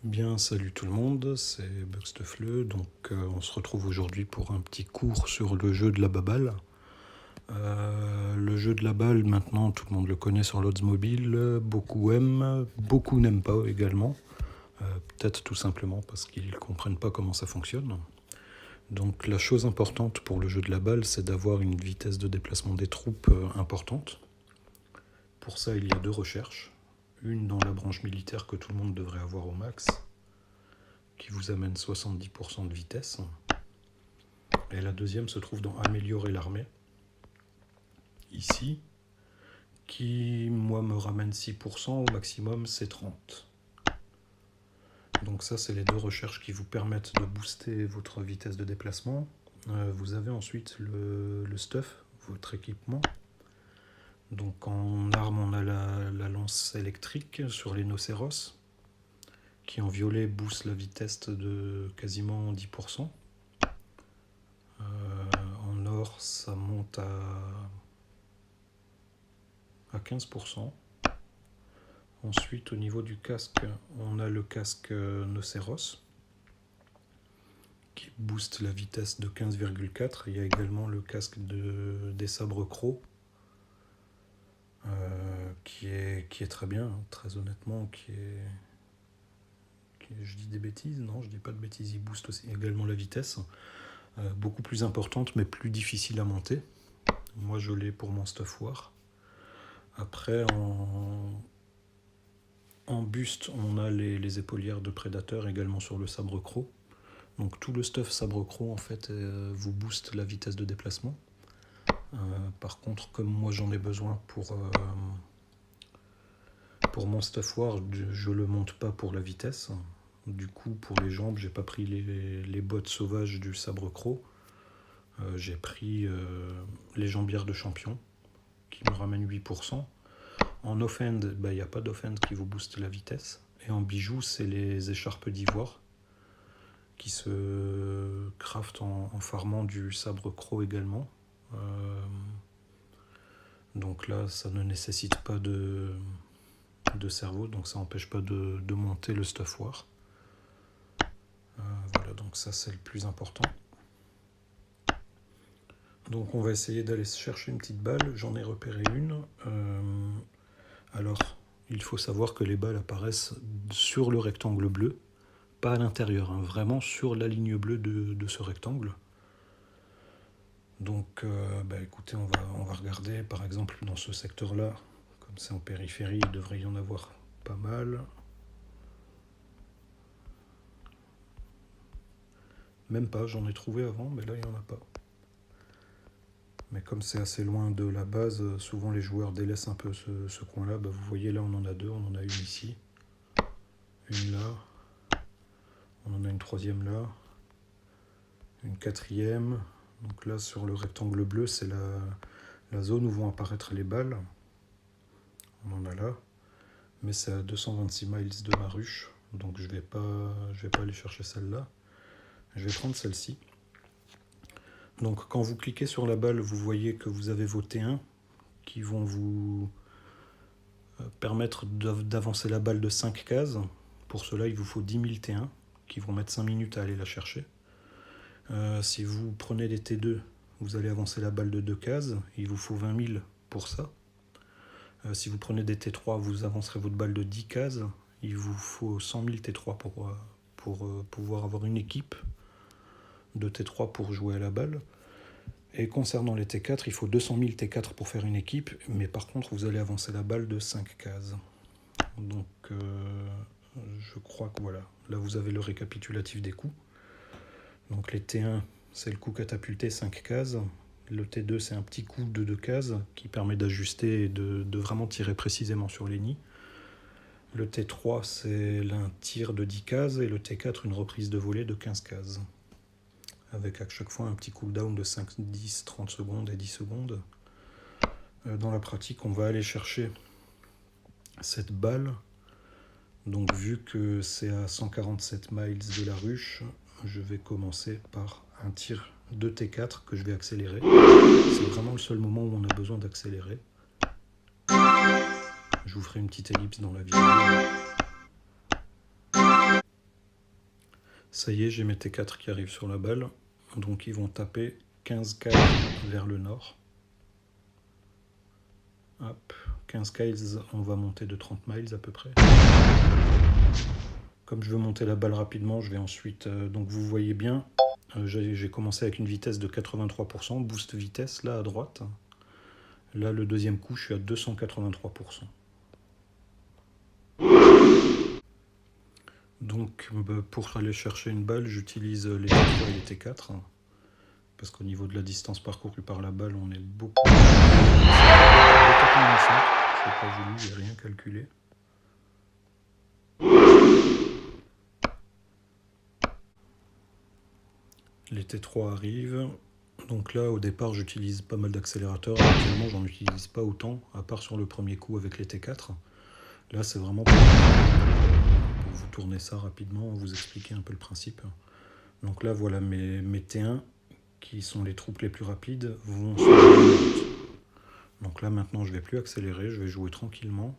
Bien, salut tout le monde, c'est Buxtefleux. Donc, on se retrouve aujourd'hui pour un petit cours sur le jeu de la baballe. Le jeu de la balle, maintenant, tout le monde le connaît sur l'Oldsmobile. Beaucoup aiment, beaucoup n'aiment pas également. Peut-être tout simplement parce qu'ils ne comprennent pas comment ça fonctionne. Donc, la chose importante pour le jeu de la balle, c'est d'avoir une vitesse de déplacement des troupes importante. Pour ça, il y a deux recherches. Une dans la branche militaire que tout le monde devrait avoir au max, qui vous amène 70% de vitesse. Et la deuxième se trouve dans améliorer l'armée, ici, qui, moi, me ramène 6%, au maximum, c'est 30. Donc ça, c'est les deux recherches qui vous permettent de booster votre vitesse de déplacement. Vous avez ensuite le stuff, votre équipement. Donc en arme, on a la lance électrique sur les Nocéros, qui en violet booste la vitesse de quasiment 10%. En or, ça monte à 15%. Ensuite, au niveau du casque, on a le casque Nocéros, qui booste la vitesse de 15,4. Il y a également le casque des sabres crocs, qui est très bien, très honnêtement, je dis des bêtises, non, je dis pas de bêtises, il booste aussi également la vitesse, beaucoup plus importante, mais plus difficile à monter. Moi, je l'ai pour mon stuff war. Après, en buste, on a les épaulières de prédateur également sur le sabre croc. Donc tout le stuff sabre croc, en fait, vous booste la vitesse de déplacement. Par contre, comme moi j'en ai besoin pour mon stuff war, je le monte pas pour la vitesse. Du coup, pour les jambes, j'ai pas pris les bottes sauvages du sabre croc. J'ai pris les jambières de champion, qui me ramènent 8%. En offhand, il n'y a pas d'offhand qui vous booste la vitesse. Et en bijoux, c'est les écharpes d'ivoire, qui se craftent en farmant du sabre croc également. Donc là, ça ne nécessite pas de cerveau, donc ça n'empêche pas de monter le stuff war. Voilà, donc ça c'est le plus important. Donc on va essayer d'aller chercher une petite balle, j'en ai repéré une. Alors, il faut savoir que les balles apparaissent sur le rectangle bleu, pas à l'intérieur, hein, vraiment sur la ligne bleue de ce rectangle. Donc, écoutez, on va regarder, par exemple, dans ce secteur-là, comme c'est en périphérie, il devrait y en avoir pas mal. Même pas, j'en ai trouvé avant, mais là, il n'y en a pas. Mais comme c'est assez loin de la base, souvent les joueurs délaissent un peu ce coin-là. Vous voyez, là, on en a deux. On en a une ici, une là. On en a une troisième là, une quatrième. Donc là, sur le rectangle bleu, c'est la zone où vont apparaître les balles. On en a là. Mais c'est à 226 miles de ma ruche. Donc je vais pas aller chercher celle-là. Je vais prendre celle-ci. Donc quand vous cliquez sur la balle, vous voyez que vous avez vos T1 qui vont vous permettre d'avancer la balle de 5 cases. Pour cela, il vous faut 10 000 T1 qui vont mettre 5 minutes à aller la chercher. Si vous prenez des T2, vous allez avancer la balle de 2 cases. Il vous faut 20 000 pour ça. Si vous prenez des T3, vous avancerez votre balle de 10 cases. Il vous faut 100 000 T3 pour pouvoir avoir une équipe de T3 pour jouer à la balle. Et concernant les T4, il faut 200 000 T4 pour faire une équipe, mais par contre, vous allez avancer la balle de 5 cases. Donc, je crois que voilà. Là, vous avez le récapitulatif des coups. Donc, les T1, c'est le coup catapulté 5 cases. Le T2, c'est un petit coup de 2 cases qui permet d'ajuster et de vraiment tirer précisément sur les nids. Le T3, c'est un tir de 10 cases. Et le T4, une reprise de volée de 15 cases. Avec à chaque fois un petit cooldown de 5, 10, 30 secondes et 10 secondes. Dans la pratique, on va aller chercher cette balle. Donc vu que c'est à 147 miles de la ruche, je vais commencer par un tir de T4 que je vais accélérer. C'est vraiment le seul moment où on a besoin d'accélérer. Je vous ferai une petite ellipse dans la vidéo. Ça y est, j'ai mes T4 qui arrivent sur la balle. Donc ils vont taper 15 cases vers le nord. Hop, 15 cases, on va monter de 30 miles à peu près. Comme je veux monter la balle rapidement, je vais ensuite... donc vous voyez bien, j'ai commencé avec une vitesse de 83%, boost vitesse là à droite. Là, le deuxième coup, je suis à 283%. Donc, pour aller chercher une balle, j'utilise les T3 et les T4. Parce qu'au niveau de la distance parcourue par la balle, on est beaucoup... Je n'ai pas voulu, j'ai rien calculé. Les T3 arrivent. Donc là, au départ, j'utilise pas mal d'accélérateurs. Actuellement, j'en utilise pas autant, à part sur le premier coup avec les T4. Là, c'est vraiment pour vous tourner ça rapidement, vous expliquer un peu le principe. Donc là, voilà mes T1, qui sont les troupes les plus rapides, vont sur la route. Donc là, maintenant, je ne vais plus accélérer, je vais jouer tranquillement.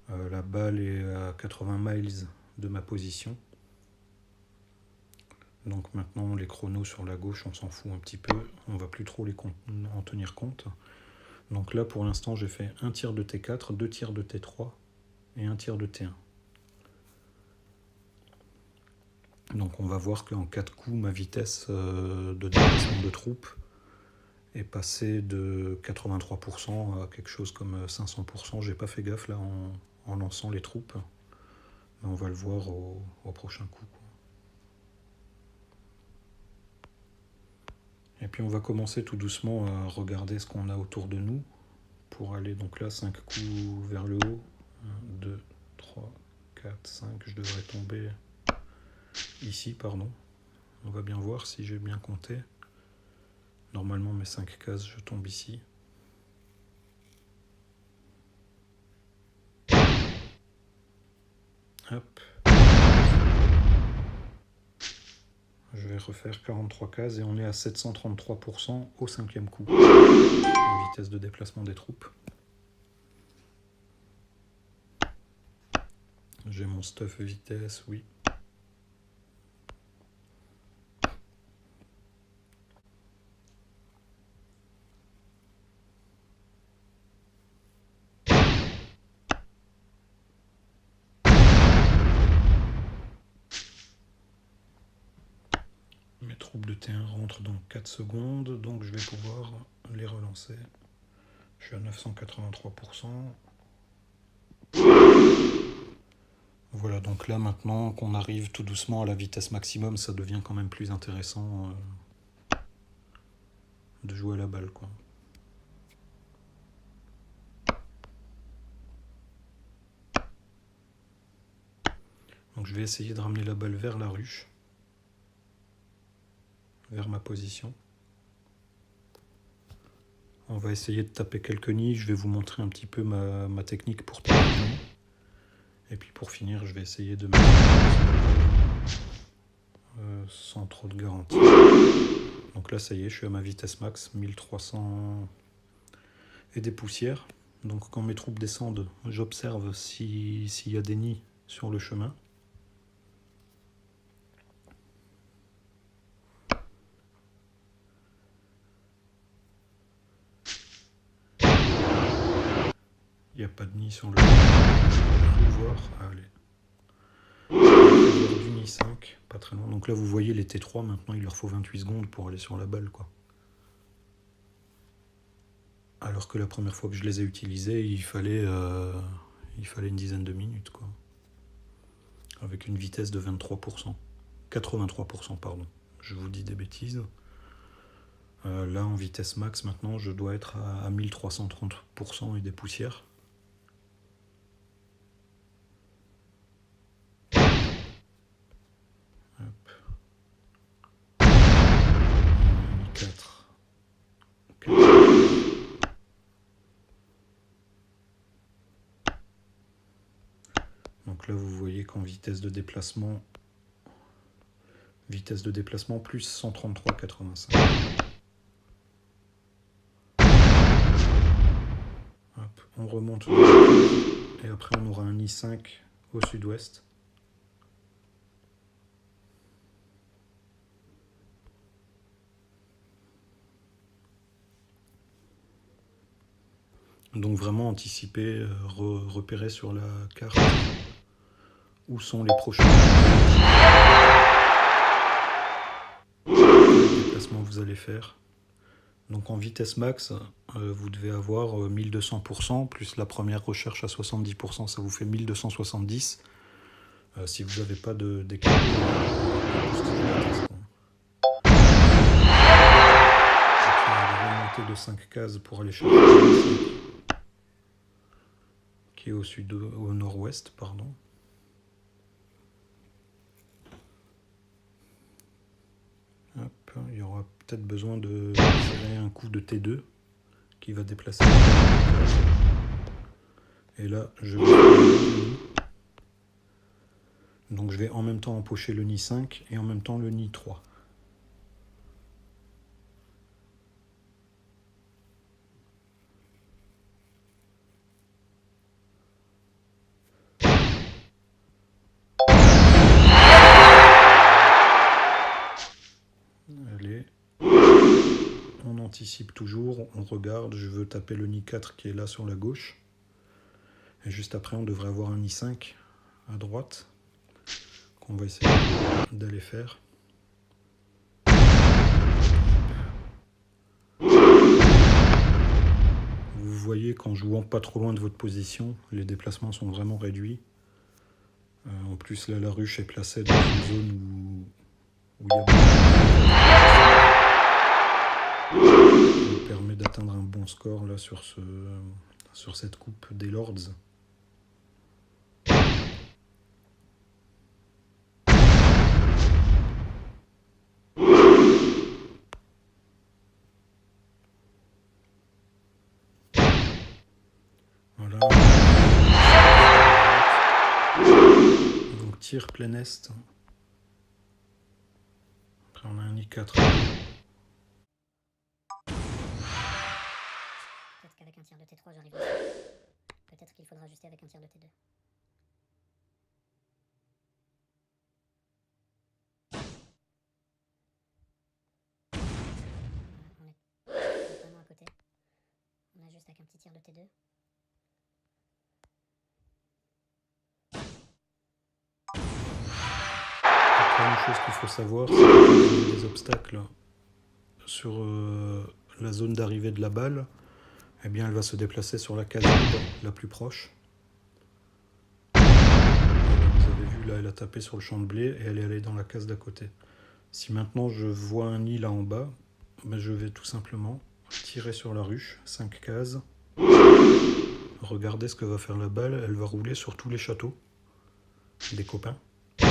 La balle est à 80 miles de ma position. Donc maintenant, les chronos sur la gauche, on s'en fout un petit peu. On ne va plus trop en tenir compte. Donc là, pour l'instant, j'ai fait un tir de T4, 2 tirs de T3 et un tir de T1. Donc on va voir qu'en 4 coups, ma vitesse de déplacement de troupes est passée de 83% à quelque chose comme 500%. J'ai pas fait gaffe là en lançant les troupes. Mais on va le voir au prochain coup. Et puis on va commencer tout doucement à regarder ce qu'on a autour de nous. Pour aller donc là, 5 coups vers le haut. 1, 2, 3, 4, 5. Je devrais tomber ici, pardon. On va bien voir si j'ai bien compté. Normalement, mes 5 cases, je tombe ici. Hop. Je vais refaire 43 cases et on est à 733% au 5e coup. En vitesse de déplacement des troupes. J'ai mon stuff vitesse, oui. Mes troupes de T1 rentrent dans 4 secondes, donc je vais pouvoir les relancer. Je suis à 983%. Voilà, donc là maintenant qu'on arrive tout doucement à la vitesse maximum, ça devient quand même plus intéressant de jouer à la balle, quoi. Donc je vais essayer de ramener la balle vers la ruche, vers ma position. On va essayer de taper quelques nids, je vais vous montrer un petit peu ma technique pour taper les nids. Et puis pour finir, je vais essayer de mettre sans trop de garantie. Donc là, ça y est, je suis à ma vitesse max, 1300 et des poussières. Donc quand mes troupes descendent, j'observe s'il y a des nids sur le chemin. Il n'y a pas de nid sur le chemin. Je vais voir. Allez. Du nid 5, pas très loin. Donc là, vous voyez les T3, maintenant il leur faut 28 secondes pour aller sur la balle, quoi. Alors que la première fois que je les ai utilisés, il fallait une dizaine de minutes, quoi. Avec une vitesse de 23%. 83%, pardon. Je vous dis des bêtises. Là, en vitesse max, maintenant, je dois être à 1330% et des poussières. Hop. 4. Donc là, vous voyez qu'en vitesse de déplacement plus 133,85. Hop, on remonte et après on aura un I5 au sud-ouest. Donc vraiment anticiper, repérer sur la carte où sont les prochains déplacements que vous allez faire. Donc en vitesse max, vous devez avoir 1200%, plus la première recherche à 70%, ça vous fait 1270. Si vous n'avez pas d'équipement, de 5 cases pour aller chercher qui est au nord-ouest, pardon. Hop, il y aura peut-être besoin de tirer un coup de T2 qui va déplacer. Et là, je vais... Donc je vais en même temps empocher le nid 5 et en même temps le nid 3. Allez, on anticipe toujours, on regarde, je veux taper le nid 4 qui est là sur la gauche. Et juste après, on devrait avoir un nid 5 à droite, qu'on va essayer d'aller faire. Vous voyez qu'en jouant pas trop loin de votre position, les déplacements sont vraiment réduits. En plus, là, la ruche est placée dans une zone où il y a qui nous permet d'atteindre un bon score là, sur cette coupe des Lords. Voilà. Donc tir plein est. Après on a un I4. Peut-être qu'avec un tir de T3 j'arrive. Peut-être qu'il faudra ajuster avec un tir de T2. On est vraiment à côté. On ajuste avec un petit tir de T2. Une chose qu'il faut savoir, c'est qu'il y a des obstacles sur la zone d'arrivée de la balle. Eh bien, elle va se déplacer sur la case la plus proche. Vous avez vu, là, elle a tapé sur le champ de blé et elle est allée dans la case d'à côté. Si maintenant je vois un nid là en bas, ben je vais tout simplement tirer sur la ruche, 5 cases. Regardez ce que va faire la balle, elle va rouler sur tous les châteaux des copains. Sur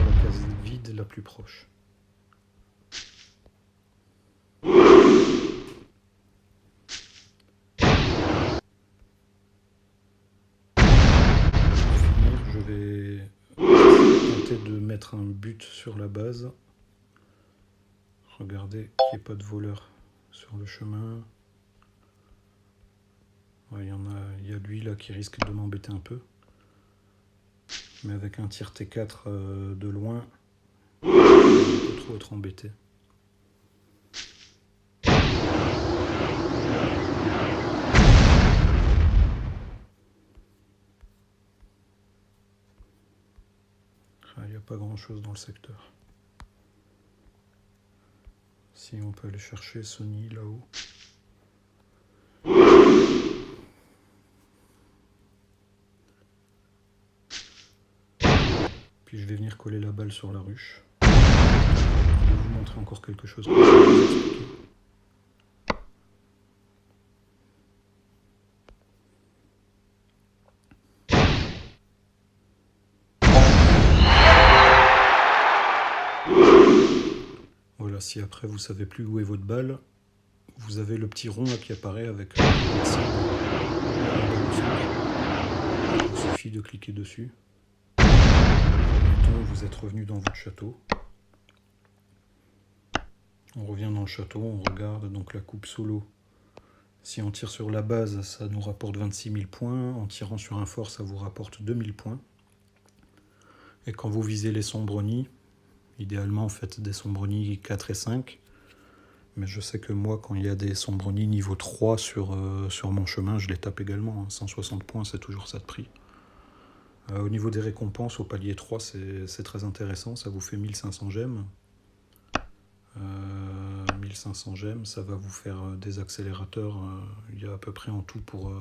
la case vide la plus proche. Je vais tenter de mettre un but sur la base. Regardez qu'il n'y ait pas de voleur sur le chemin. Ouais, il y a lui là qui risque de m'embêter un peu. Mais avec un tir T4 de loin, je ne peux trop être embêté. Il n'y a pas grand chose dans le secteur. Si on peut aller chercher ce nid là-haut. Puis je vais venir coller la balle sur la ruche. Je vais vous montrer encore quelque chose que je vais vous expliquer. Voilà, si après vous savez plus où est votre balle, vous avez le petit rond là qui apparaît avec le cible. Il suffit de cliquer dessus. Mettons, vous êtes revenu dans votre château. On revient dans le château, on regarde donc la coupe solo. Si on tire sur la base, ça nous rapporte 26 000 points. En tirant sur un fort, ça vous rapporte 2000 points. Et quand vous visez les sombres nids, idéalement faites des sombres nids 4 et 5. Mais je sais que moi, quand il y a des Sombroni niveau 3 sur mon chemin, je les tape également. 160 points, c'est toujours ça de prix. Au niveau des récompenses, au palier 3, c'est très intéressant. Ça vous fait 1500 gemmes. 1500 gemmes, ça va vous faire des accélérateurs. Il y a à peu près en tout pour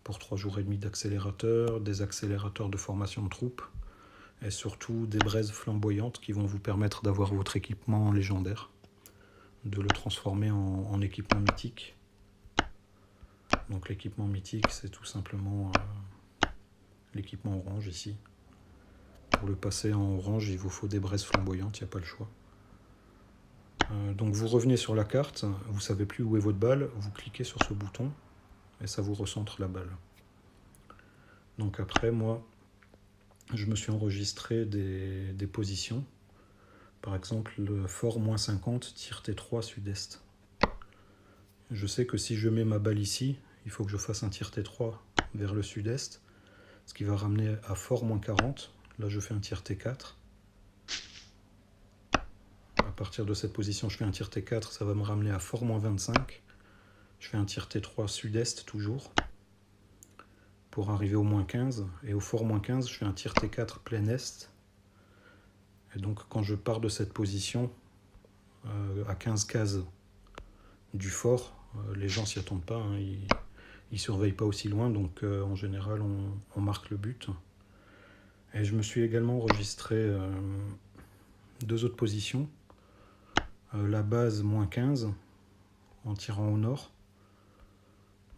3 jours et demi d'accélérateurs, des accélérateurs de formation de troupes, et surtout des braises flamboyantes qui vont vous permettre d'avoir votre équipement légendaire, de le transformer en équipement mythique. Donc l'équipement mythique, c'est tout simplement l'équipement orange ici. Pour le passer en orange, il vous faut des braises flamboyantes, il n'y a pas le choix. Donc vous revenez sur la carte, vous ne savez plus où est votre balle, vous cliquez sur ce bouton et ça vous recentre la balle. Donc après, moi, je me suis enregistré des positions. Par exemple, le fort -50, tir T3 sud-est. Je sais que si je mets ma balle ici, il faut que je fasse un tir T3 vers le sud-est, ce qui va ramener à fort -40. Là, je fais un tir T4. À partir de cette position, je fais un tir T4, ça va me ramener à fort -25. Je fais un tir T3 sud-est toujours, pour arriver au -15. Et au fort -15, je fais un tir T4 plein est. Et donc, quand je pars de cette position, à 15 cases du fort, les gens s'y attendent pas, hein, ils surveillent pas aussi loin, donc en général, on marque le but. Et je me suis également enregistré 2 autres positions. La base -15 en tirant au nord.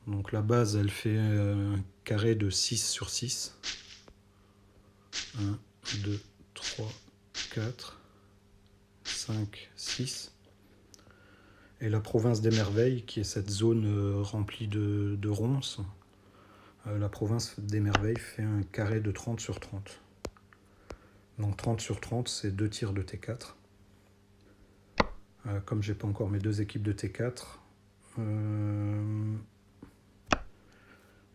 Donc la base, elle fait un carré de 6 sur 6. 1, 2, 3, 4, 5, 6. Et la province des merveilles, qui est cette zone remplie de ronces, la province des merveilles fait un carré de 30 sur 30. Donc 30 sur 30, c'est 2 tirs de T4. Comme j'ai pas encore mes 2 équipes de T4,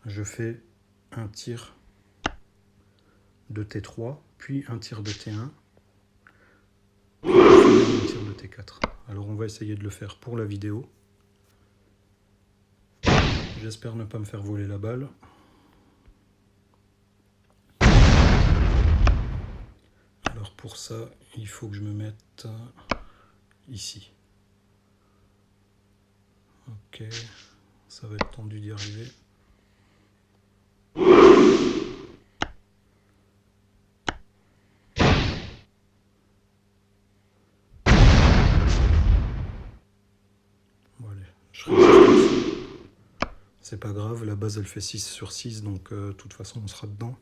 je fais un tir de T3, puis un tir de T1, puis un tir de T4. Alors on va essayer de le faire pour la vidéo. J'espère ne pas me faire voler la balle. Alors pour ça, il faut que je me mette ici. Ok, ça va être tendu d'y arriver. Bon allez, je résiste. C'est pas grave, la base elle fait 6 sur 6, donc de toute façon on sera dedans.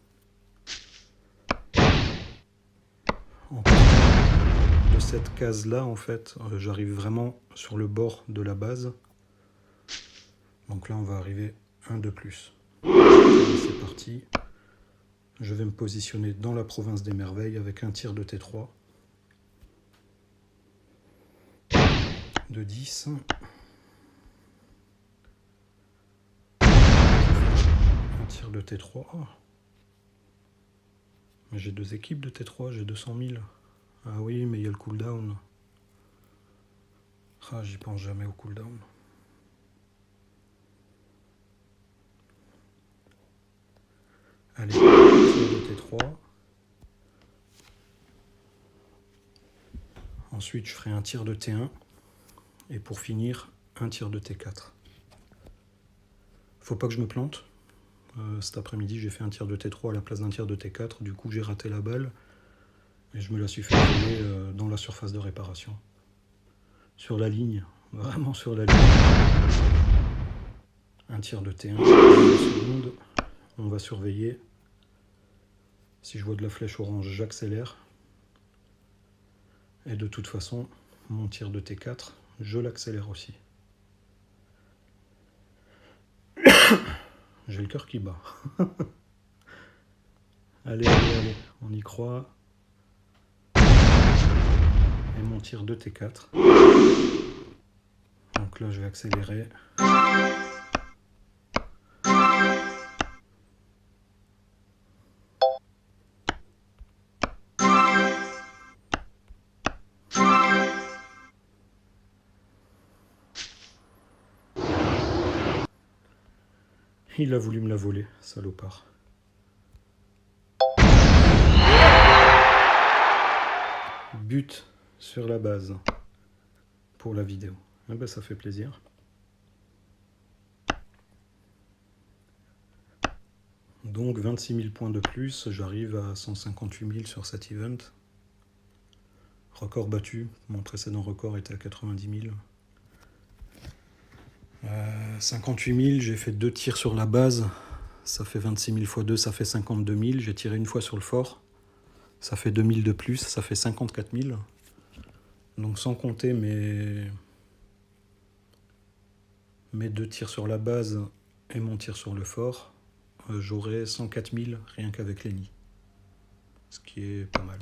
En partant de cette case là, en fait, j'arrive vraiment sur le bord de la base. Donc là on va arriver un de plus. C'est parti. Je vais me positionner dans la province des merveilles avec un tir de T3. De 10. Un tir de T3. Oh. Mais j'ai 2 équipes de T3, j'ai 200 000. Ah oui, mais il y a le cooldown. Ah, j'y pense jamais au cooldown. Allez, tir de T3. Ensuite, je ferai un tir de T1. Et pour finir, un tir de T4. Faut pas que je me plante. Cet après-midi, j'ai fait un tir de T3 à la place d'un tir de T4. Du coup, j'ai raté la balle. Et je me la suis fait voler dans la surface de réparation. Sur la ligne. Vraiment sur la ligne. Un tir de T1. Une seconde. On va surveiller. Si je vois de la flèche orange, j'accélère. Et de toute façon, mon tir de T4, je l'accélère aussi. J'ai le cœur qui bat. Allez, allez, allez, on y croit. Et mon tir de T4. Donc là, je vais accélérer. Il a voulu me la voler, salopard. But sur la base pour la vidéo. Ah ben, ça fait plaisir. Donc 26 000 points de plus, j'arrive à 158 000 sur cet event. Record battu, mon précédent record était à 90 000. 58 000, j'ai fait 2 tirs sur la base, ça fait 26 000 x 2, ça fait 52 000. J'ai tiré une fois sur le fort, ça fait 2 000 de plus, ça fait 54 000. Donc sans compter mes 2 tirs sur la base et mon tir sur le fort, j'aurai 104 000 rien qu'avec les nids. Ce qui est pas mal.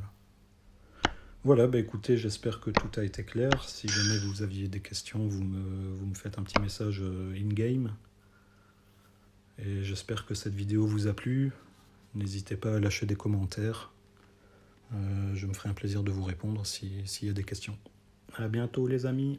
Voilà, bah écoutez, j'espère que tout a été clair. Si jamais vous aviez des questions, vous me faites un petit message in-game. Et j'espère que cette vidéo vous a plu. N'hésitez pas à lâcher des commentaires. Je me ferai un plaisir de vous répondre s'il y a des questions. À bientôt les amis.